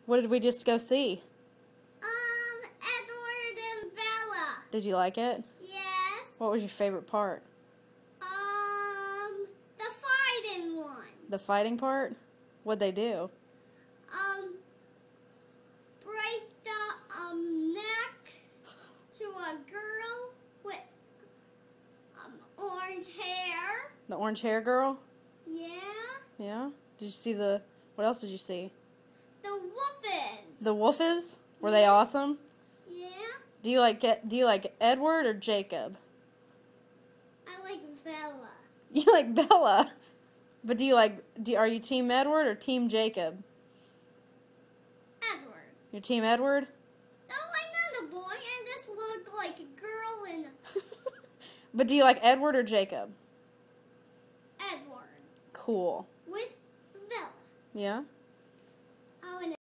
What did we just go see? Edward and Bella. Did you like it? Yes. What was your favorite part? The fighting one. The fighting part? What'd they do? Break the neck to a girl with orange hair. The orange hair girl? Yeah. Yeah? Did you see what else did you see? The Wolfies. The Wolfies? Were they awesome? Yeah. Do you like Edward or Jacob? I like Bella. You like Bella. But are you Team Edward or Team Jacob? Edward. You're Team Edward? Oh, I know the boy, and this looked like a girl and But do you like Edward or Jacob? Edward. Cool. With Bella. Yeah?